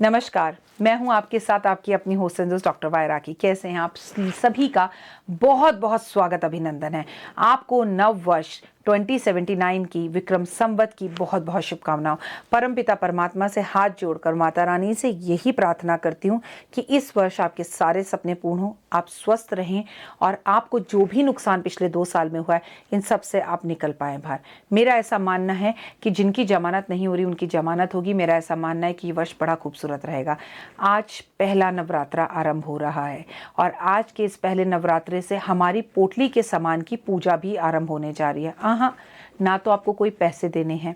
नमस्कार, मैं हूं आपके साथ आपकी अपनी होस्ट संजोस डॉक्टर वायरा की। कैसे हैं आप सभी का बहुत बहुत स्वागत, अभिनंदन है। आपको नव वर्ष 2079 की विक्रम संवत की बहुत बहुत शुभकामनाओं। परमपिता परमात्मा से हाथ जोड़कर माता रानी से यही प्रार्थना करती हूँ कि इस वर्ष आपके सारे सपने पूर्ण हो, आप स्वस्थ रहें और आपको जो भी नुकसान पिछले 2 साल में हुआ है इन सब से आप निकल पाएं बाहर। मेरा ऐसा मानना है कि जिनकी जमानत नहीं हो रही उनकी जमानत होगी। मेरा ऐसा मानना है कि ये वर्ष बड़ा खूबसूरत रहेगा। आज पहला नवरात्रा आरंभ हो रहा है और आज के इस पहले नवरात्रे से हमारी पोटली के सामान की पूजा भी आरंभ होने जा रही है। हाँ, ना तो आपको कोई पैसे देने हैं,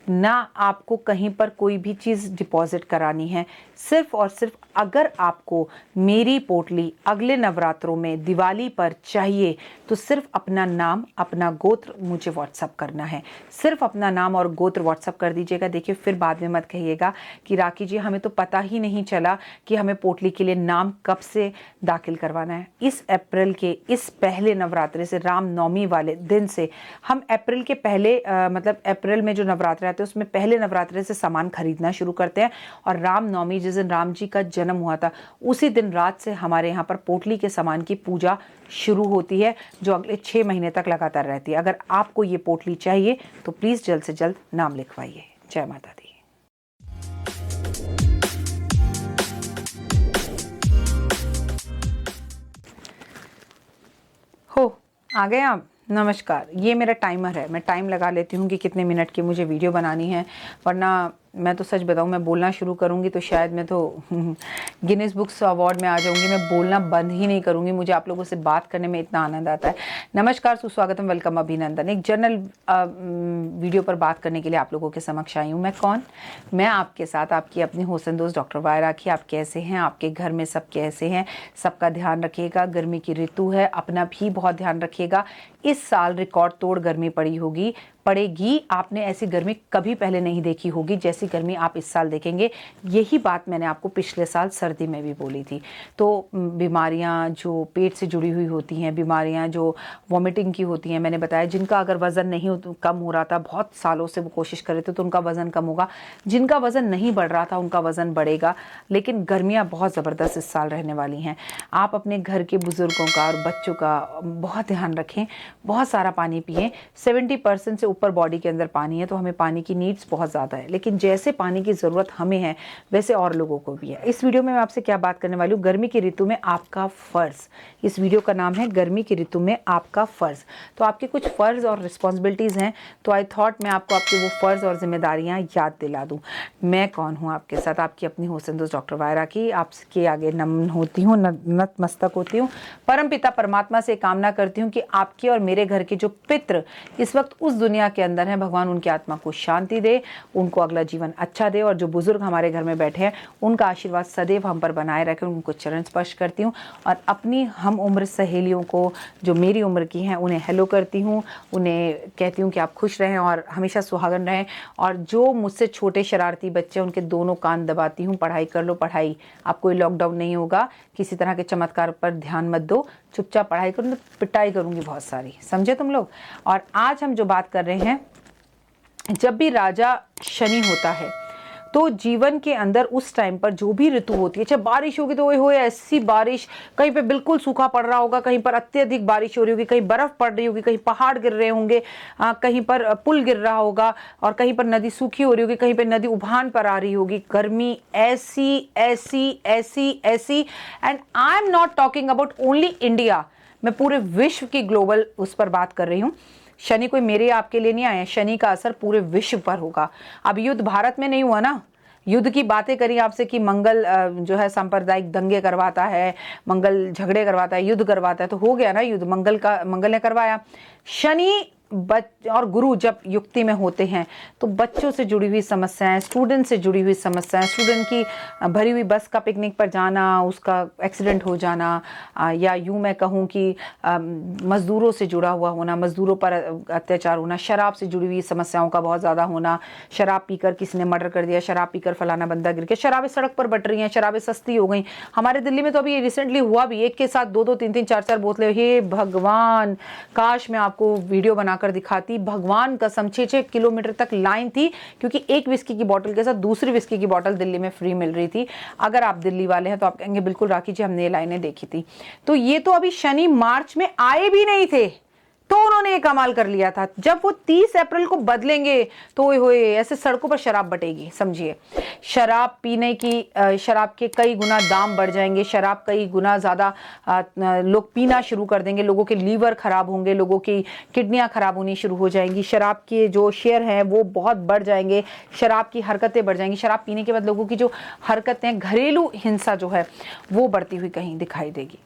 ना आपको कहीं पर कोई भी चीज़ डिपॉजिट करानी है। सिर्फ और सिर्फ अगर आपको मेरी पोटली अगले नवरात्रों में दिवाली पर चाहिए तो सिर्फ अपना नाम, अपना गोत्र मुझे व्हाट्सअप करना है। सिर्फ अपना नाम और गोत्र व्हाट्सअप कर दीजिएगा। देखिए, फिर बाद में मत कहिएगा कि राखी जी हमें तो पता ही नहीं चला कि हमें पोटली के लिए नाम कब से दाखिल करवाना है। इस अप्रैल के इस पहले नवरात्रे से, रामनवमी वाले दिन से, हम अप्रैल के पहले मतलब अप्रैल में जो नवरात्रे आते हैं उसमें पहले नवरात्रे से सामान खरीदना शुरू करते हैं और रामनवमी जिस दिन राम जी का जन्म हुआ था उसी दिन रात से हमारे यहाँ पर पोटली के सामान की पूजा शुरू होती है, जो अगले 6 महीने तक लगातार रहती है। अगर आपको ये पोटली चाहिए तो प्लीज़ जल्द से जल्द नाम लिखवाइए। जय माता दी। हो आ गए आप। नमस्कार, ये मेरा टाइमर है। मैं टाइम लगा लेती हूँ कि कितने मिनट की मुझे वीडियो बनानी है, वरना मैं तो सच बताऊँ, मैं बोलना शुरू करूँगी तो शायद मैं तो गिनीज बुक्स अवार्ड में आ जाऊँगी। मैं बोलना बंद ही नहीं करूँगी। मुझे आप लोगों से बात करने में इतना आनंद आता है। नमस्कार, सुस्वागतम, वेलकम, अभिनंदन। एक जनरल वीडियो पर बात करने के लिए आप लोगों के समक्ष आई हूँ। मैं कौन? मैं आपके साथ आपकी अपनी होसन दोस्त डॉक्टर वायरा की। आप कैसे हैं? आपके घर में सब कैसे हैं? सबका ध्यान रखिएगा। गर्मी की ऋतु है, अपना भी बहुत ध्यान रखिएगा। इस साल रिकॉर्ड तोड़ गर्मी पड़ेगी। आपने ऐसी गर्मी कभी पहले नहीं देखी होगी जैसी गर्मी आप इस साल देखेंगे। यही बात मैंने आपको पिछले साल सर्दी में भी बोली थी। तो बीमारियां जो पेट से जुड़ी हुई होती हैं, बीमारियां जो वॉमिटिंग की होती हैं, मैंने बताया जिनका अगर वज़न नहीं कम हो रहा था, बहुत सालों से वो कोशिश कर रहे थे, तो उनका वज़न कम होगा। जिनका वज़न नहीं बढ़ रहा था उनका वज़न बढ़ेगा। लेकिन गर्मियाँ बहुत ज़बरदस्त इस साल रहने वाली हैं। आप अपने घर के बुज़ुर्गों का और बच्चों का बहुत ध्यान रखें। बहुत सारा पानी पिएं। 70% से ऊपर बॉडी के अंदर पानी है, तो हमें पानी की नीड्स बहुत ज़्यादा है। लेकिन जैसे पानी की ज़रूरत हमें है वैसे और लोगों को भी है। इस वीडियो में मैं आपसे क्या बात करने वाली हूँ? गर्मी की ऋतु में आपका फ़र्ज़। इस वीडियो का नाम है गर्मी की ऋतु में आपका फ़र्ज़। तो आपके कुछ फ़र्ज़ और रिस्पॉन्सिबिलिटीज़ हैं, तो आई थॉट मैं आपको आपके वो फ़र्ज़ और जिम्मेदारियाँ याद दिला दूँ। मैं कौन हूँ आपके साथ? आपकी अपनी होसन दोस्त डॉक्टर वायरा की। आपके आगे नमन होती हूँ, नतमस्तक होती हूँ। परमपिता परमात्मा से कामना करती हूँ कि आपके और मेरे घर के जो पितृ इस वक्त उस दुनिया के अंदर हैं, भगवान उनकी आत्मा को शांति दे, उनको अगला जीवन अच्छा दे, और जो बुजुर्ग हमारे घर में बैठे हैं उनका आशीर्वाद सदैव हम पर बनाए रखें। उनको चरण स्पर्श करती हूँ और अपनी हम उम्र सहेलियों को जो मेरी उम्र की हैं उन्हें हेलो करती हूँ। उन्हें कहती हूँ कि आप खुश रहें और हमेशा सुहागन रहें। और जो मुझसे छोटे शरारती बच्चे उनके दोनों कान दबाती हूँ, पढ़ाई कर लो पढ़ाई, अब कोई लॉकडाउन नहीं होगा, किसी तरह के चमत्कार पर ध्यान मत दो, चुपचाप पढ़ाई करो, तो पिटाई करूँगी बहुत सारी, समझे तुम लोग। और आज हम जो बात कर रहे हैं, जब भी राजा शनि होता है तो जीवन के अंदर उस टाइम पर जो भी ऋतु होती है, चाहे बारिश होगी तो हो ऐसी बारिश, कहीं पे बिल्कुल सूखा पड़ रहा होगा, कहीं पर अत्यधिक बारिश हो रही होगी, कहीं बर्फ पड़ रही होगी, कहीं पहाड़ गिर रहे होंगे, कहीं पर पुल गिर रहा होगा, और कहीं पर नदी सूखी हो रही होगी, कहीं पर नदी उफान पर आ रही होगी। गर्मी ऐसी ऐसी ऐसी ऐसी, and I am not talking about only India, मैं पूरे विश्व की ग्लोबल उस पर बात कर रही हूँ। शनि कोई मेरे आपके लिए नहीं आया, शनि का असर पूरे विश्व पर होगा। अब युद्ध भारत में नहीं हुआ ना, युद्ध की बातें करी आपसे कि मंगल जो है सांप्रदायिक दंगे करवाता है, मंगल झगड़े करवाता है, युद्ध करवाता है, तो हो गया ना युद्ध, मंगल ने करवाया। शनि और गुरु जब युक्ति में होते हैं तो बच्चों से जुड़ी हुई समस्याएं, स्टूडेंट से जुड़ी हुई समस्याएं, स्टूडेंट की भरी हुई बस का पिकनिक पर जाना, उसका एक्सीडेंट हो जाना, या यूं मैं कहूं कि मजदूरों से जुड़ा हुआ होना, मजदूरों पर अत्याचार होना, शराब से जुड़ी हुई समस्याओं का बहुत ज़्यादा होना, शराब पीकर किसी ने मर्डर कर दिया, शराब पीकर फलाना बंदा गिर गया, शराबें सड़क पर बट रही हैं, शराबें सस्ती हो गई। हमारे दिल्ली में तो अभी रिसेंटली हुआ भी, एक के साथ 2-2, 3-3, 4-4 बोतलें। हे भगवान, काश मैं आपको वीडियो बना कर दिखाती, भगवान कसम 6-6 किलोमीटर तक लाइन थी, क्योंकि एक विस्की की बोतल के साथ दूसरी विस्की की बोतल दिल्ली में फ्री मिल रही थी। अगर आप दिल्ली वाले हैं तो आप कहेंगे बिल्कुल राखी जी हमने ये लाइनें देखी थी। तो ये तो अभी शनि मार्च में आए भी नहीं थे तो उन्होंने ये कमाल कर लिया था। जब वो 30 अप्रैल को बदलेंगे तो ओए होए ऐसे सड़कों पर शराब बटेगी। समझिए, शराब पीने की शराब के कई गुना दाम बढ़ जाएंगे, शराब कई गुना ज़्यादा लोग पीना शुरू कर देंगे, लोगों के लीवर खराब होंगे, लोगों की किडनियां खराब होनी शुरू हो जाएंगी, शराब के जो शेयर हैं वो बहुत बढ़ जाएंगे, शराब की हरकतें बढ़ जाएंगी। शराब पीने के बाद लोगों की जो हरकतें, घरेलू हिंसा जो है वो बढ़ती हुई कहीं दिखाई देगी।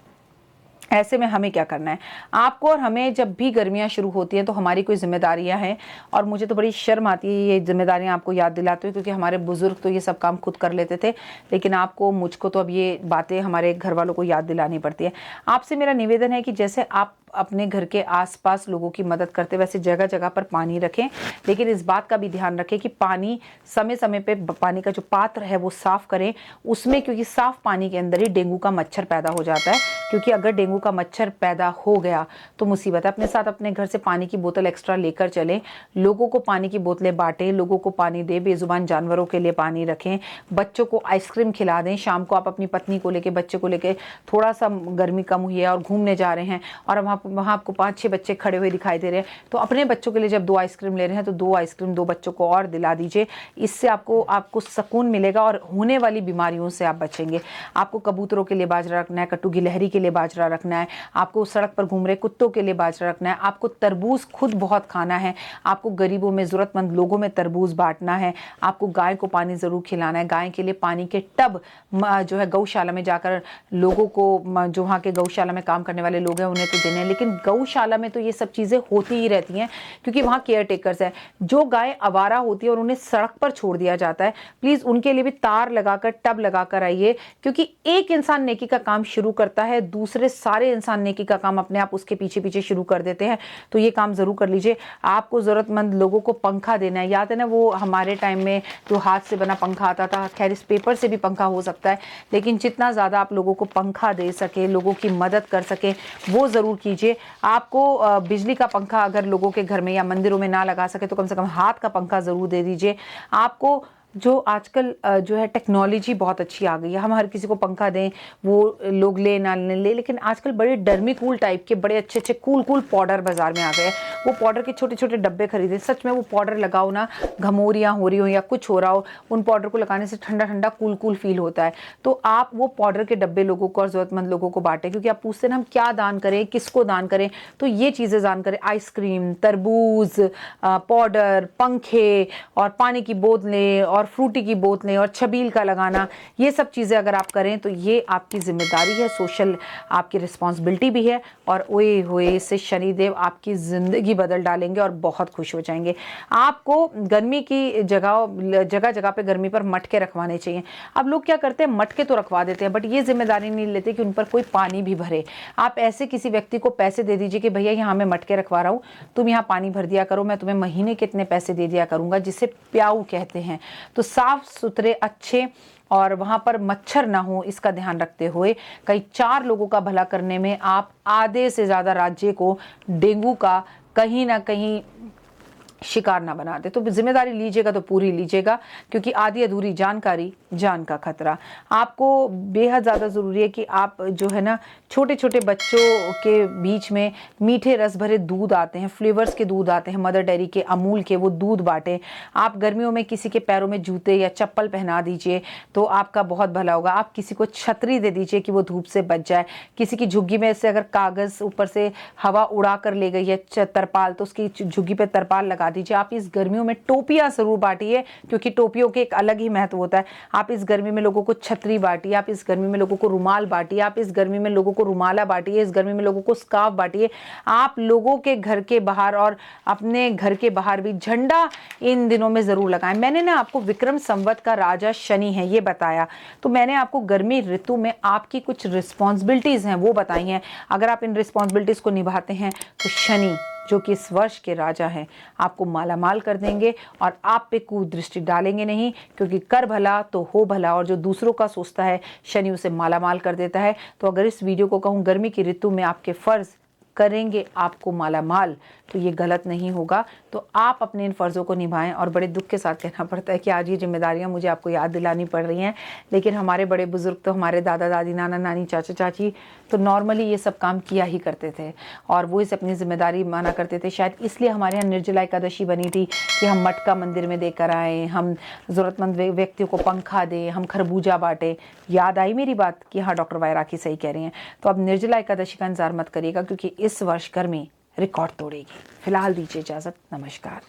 ऐसे में हमें क्या करना है, आपको और हमें जब भी गर्मियां शुरू होती हैं तो हमारी कोई जिम्मेदारियां हैं, और मुझे तो बड़ी शर्म आती है ये जिम्मेदारियां आपको याद दिलाते हुए, क्योंकि हमारे बुजुर्ग तो ये सब काम खुद कर लेते थे, लेकिन आपको, मुझको तो अब ये बातें हमारे घर वालों को याद दिलानी पड़ती है। आपसे मेरा निवेदन है कि जैसे आप अपने घर के आसपास लोगों की मदद करते वैसे जगह जगह पर पानी रखें, लेकिन इस बात का भी ध्यान रखें कि पानी समय समय पे पानी का जो पात्र है वो साफ करें उसमें, क्योंकि साफ पानी के अंदर ही डेंगू का मच्छर पैदा हो जाता है, क्योंकि अगर डेंगू का मच्छर पैदा हो गया तो मुसीबत है। अपने साथ अपने घर से पानी की बोतल एक्स्ट्रा लेकर चलें, लोगों को पानी की बोतलें बांटें, लोगों को पानी दें, बेजुबान जानवरों के लिए पानी रखें, बच्चों को आइसक्रीम खिला दें। शाम को आप अपनी पत्नी को लेके, बच्चे को लेके, थोड़ा सा गर्मी कम हुई है और घूमने जा रहे हैं और वहाँ आपको 5-6 बच्चे खड़े हुए दिखाई दे रहे हैं, तो अपने बच्चों के लिए जब 2 आइसक्रीम ले रहे हैं तो 2 आइसक्रीम 2 बच्चों को और दिला दीजिए। इससे आपको सुकून मिलेगा और होने वाली बीमारियों से आप बचेंगे। आपको कबूतरों के लिए बाजरा रखना है, कट्टू गिलहरी के लिए बाजरा रखना है, आपको सड़क पर घूम रहे कुत्तों के लिए बाजरा रखना है, आपको तरबूज खुद बहुत खाना है, आपको गरीबों में, जरूरतमंद लोगों में तरबूज बांटना है, आपको गाय को पानी जरूर खिलाना है। गाय के लिए पानी के टब जो है गौशाला में जाकर लोगों को, जो वहाँ के गौशाला में काम करने वाले लोग हैं उन्हें तो देने हैं, लेकिन गौशाला में तो ये सब चीजें होती ही रहती हैं, क्योंकि वहाँ केयर टेकर्स हैं। जो गाय आवारा होती है और उन्हें सड़क पर छोड़ दिया जाता है, प्लीज उनके लिए भी तार लगाकर, टब लगाकर आइए, क्योंकि एक इंसान नेकी का काम शुरू करता है, दूसरे सारे इंसान नेकी का काम अपने आप उसके पीछे पीछे शुरू कर देते हैं। तो ये काम जरूर कर लीजिए। आपको जरूरतमंद लोगों को पंखा देना है। याद है ना वो हमारे टाइम में जो हाथ से बना पंखा आता था, खैर इस पेपर से भी पंखा हो सकता है, लेकिन जितना ज्यादा आप लोगों को पंखा दे सके, लोगों की मदद कर सके, वो जरूर कीजिए। आपको बिजली का पंखा अगर लोगों के घर में या मंदिरों में ना लगा सके तो कम से कम हाथ का पंखा जरूर दे दीजिए। आपको जो आजकल जो है टेक्नोलॉजी बहुत अच्छी आ गई है, हम हर किसी को पंखा दें, वो लोग ले ना ले, लेकिन आजकल बड़े डर्मीकूल टाइप के बड़े अच्छे अच्छे कूल कूल पाउडर बाजार में आ गए हैं। वो पाउडर के छोटे छोटे डब्बे खरीदें, सच में वो पाउडर लगाओ ना, घमौरियाँ हो रही हो या कुछ हो रहा हो, उन पाउडर को लगाने से ठंडा ठंडा कूल कूल फील होता है। तो आप वो पाउडर के डब्बे लोगों को और जरूरतमंद लोगों को बांटें, क्योंकि आप पूछते हैं हम क्या दान करें, किसको दान करें, तो ये चीज़ें दान करें। आइसक्रीम, तरबूज, पाउडर, पंखे और पानी की बोतलें और फ्रूटी की बोतलें और छबील का लगाना, ये सब चीज़ें अगर आप करें तो ये आपकी जिम्मेदारी है, सोशल आपकी रिस्पॉन्सिबिलिटी भी है, और ओए होए इससे शनिदेव आपकी ज़िंदगी बदल डालेंगे और बहुत खुश हो जाएंगे। आपको गर्मी की जगह जगह पे गर्मी पर मटके रखवाने चाहिए। अब लोग क्या करते हैं, मटके तो रखवा देते हैं, बट ये जिम्मेदारी नहीं लेते कि उन पर कोई पानी भी भरे। आप ऐसे किसी व्यक्ति को पैसे दे दीजिए कि भैया यहाँ मैं मटके रखवा रहा हूँ, तुम यहाँ पानी भर दिया करो, मैं तुम्हें महीने के इतने पैसे दे दिया करूँगा, जिसे प्याऊ कहते हैं। तो साफ सुथरे, अच्छे, और वहां पर मच्छर ना हो, इसका ध्यान रखते हुए कई 4 लोगों का भला करने में आप आधे से ज्यादा राज्य को डेंगू का कहीं ना कहीं शिकार ना बना दे। तो जिम्मेदारी लीजिएगा तो पूरी लीजिएगा, क्योंकि आधी अधूरी जानकारी जान का खतरा। आपको बेहद ज़्यादा ज़रूरी है कि आप जो है ना, छोटे छोटे बच्चों के बीच में मीठे रस भरे दूध आते हैं, फ्लेवर्स के दूध आते हैं, मदर डेयरी के, अमूल के, वो दूध बांटें। आप गर्मियों में किसी के पैरों में जूते या चप्पल पहना दीजिए तो आपका बहुत भला होगा। आप किसी को छतरी दे दीजिए कि वो धूप से बच जाए। किसी की झुग्गी में से अगर कागज़ ऊपर से हवा उड़ा कर ले गई है तरपाल, तो उसकी झुग्गी पे तरपाल लगा दीजिए। आप इस गर्मियों में टोपियां जरूर बांटिए, क्योंकि टोपियों के एक अलग ही महत्व होता है। आप इस गर्मी में लोगों को छतरी बांटिए, आप इस गर्मी में लोगों को रुमाल बांटिए, आप इस गर्मी में लोगों को रुमाला बांटिए, इस गर्मी में लोगों को स्कार्फ बांटिए। आप लोगों के घर के बाहर और अपने घर के बाहर भी झंडा इन दिनों में जरूर लगाएं। मैंने ना आपको विक्रम संवत का राजा शनि है ये बताया, तो मैंने आपको गर्मी ऋतु में आपकी कुछ रिस्पॉन्सिबिलिटीज हैं वो बताई हैं। अगर आप इन रिस्पॉन्सिबिलिटीज को निभाते हैं तो शनि, जो कि इस वर्ष के राजा हैं, आपको मालामाल कर देंगे और आप पे कुदृष्टि डालेंगे नहीं, क्योंकि कर भला तो हो भला, और जो दूसरों का सोचता है शनि उसे मालामाल कर देता है। तो अगर इस वीडियो को कहूँ, गर्मी की ऋतु में आपके फर्ज करेंगे आपको मालामाल, तो ये गलत नहीं होगा। तो आप अपने इन फ़र्ज़ों को निभाएं। और बड़े दुख के साथ कहना पड़ता है कि आज ये जिम्मेदारियां मुझे आपको याद दिलानी पड़ रही हैं, लेकिन हमारे बड़े बुज़ुर्ग तो हमारे दादा दादी, नाना नानी, चाचा चाची तो नॉर्मली ये सब काम किया ही करते थे और वो इसे अपनी ज़िम्मेदारी माना करते थे। शायद इसलिए हमारे यहाँ निर्जला एकादशी बनी थी कि हम मटका मंदिर में देकर आएँ, हम ज़रूरतमंद व्यक्तियों को पंखा दें, हम खरबूजा बाँटें। याद आई मेरी बात कि हाँ, डॉक्टर वायराकी सही कह रही हैं। तो अब निर्जला एकादशी का इंतज़ार मत करिएगा, क्योंकि इस वर्ष गर्मी रिकॉर्ड तोड़ेगी। फिलहाल दीजिए इजाज़त, नमस्कार।